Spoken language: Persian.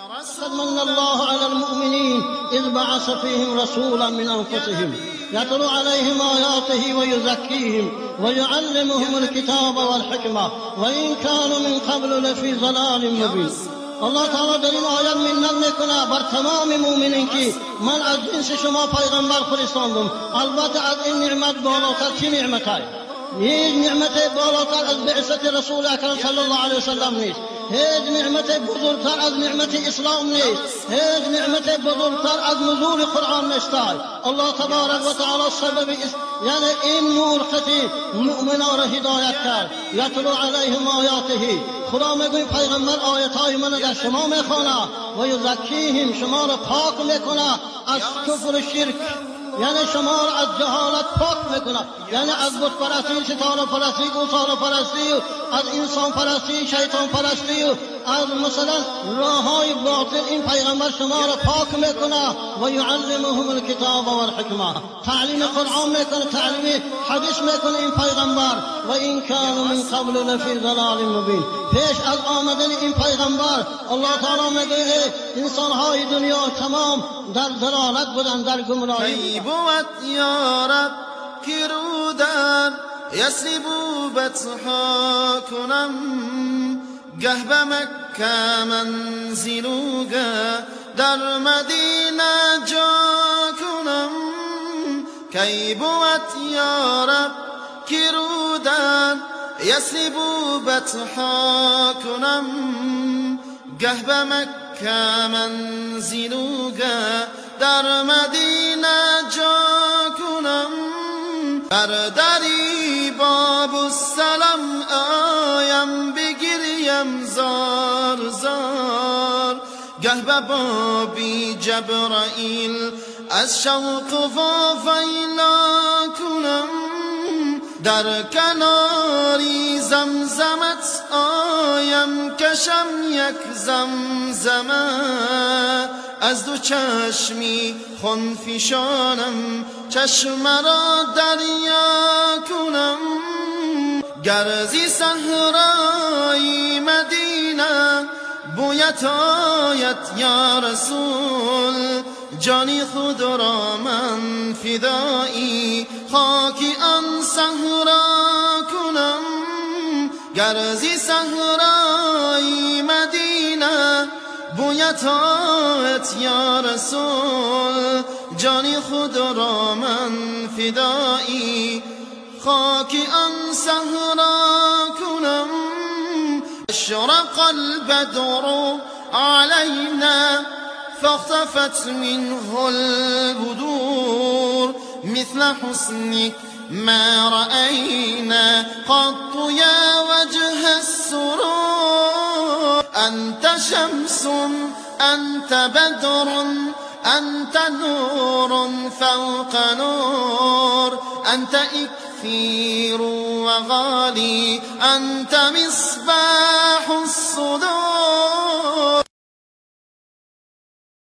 لقد من الله على المؤمنين إذ بعث فيهم رسولا من أنفسهم يتلو عليهم آياته ويزكيهم ويعلمهم الكتاب والحكمة وإن كانوا من قبل لفي ضلال مبين. الله تعالی در این آیت منت میکنه بر تمام مؤمنین که من از جنس شما پیغمبر فرستادم. البته از این نعمت بالاتر چه نعمت های؟ هیچ نعمت بالاتر از بعثت رسول اکرم صلی الله علیه وسلم نیست. هیچ نعمت بزرگتر از نعمت اسلام نیست. هیچ نعمت بزرگتر از نزول قرآن نیست. الله تبارک و تعالی سبب یعنی این نور خطی مؤمنان را هدایت کرد. یتلو علیهم آیاته، خدا میگوید پیغمبر آیاتهای من در شما میخوانه و یزکیهم، شما را پاک میکنه از کفر و شرک، یعنی شما را از جهالت پاک میکنه، یعنی از بت پرستی، ستاره پرستی، گوساله پرستی، از انسان پرستی، شیطان پرستی، از مثلا راههای باطل این پیغمبر شما را پاک میکنه و یعلمهم الکتاب و الحکمه، تعلیم قرآن میکنه، تعلیم حدیث میکنه این پیغمبر. و این کانوا من قبل لفی ضلال مبین، پیش از آمدن این پیغمبر الله تعالی میگه انسانهای دنیا تمام در ضلالت بودن، در گمراهی. کی بود یا رب که رودن یسربو بطحا کنم، گه به مکه منزلو گه در مدینه جا کنم. کی بود یا رب که رودن یسربو بطحا کنم، گه به مکه منزلو گه در مدینه جا کنم. بر دری باب السلام آیم بگریم زار زار، گه به بابی جبرائیل از شوق ویلا کنم. در کناری زمزمت آیم کشم یک زمزمه، از دو چشمی خون فشانم چشم را دریا کنم. گرزی صحرای مدینه بویت آید یا رسول، جانی خود را من فدایی خاکی آن صحرا کنم. گرزی صحرای مدینه بویت آید یا رسول، جانی خود را من فدایی خاکی آن صحرا کنم. اشرق البدر علينا فاختفت منه البدور، مثل حسنك ما رأينا قط يا وجه السرور. أنت شمس أنت بدر أنت نور فوق نور، أنت إكثير وغالي أنت مصباح الصدور.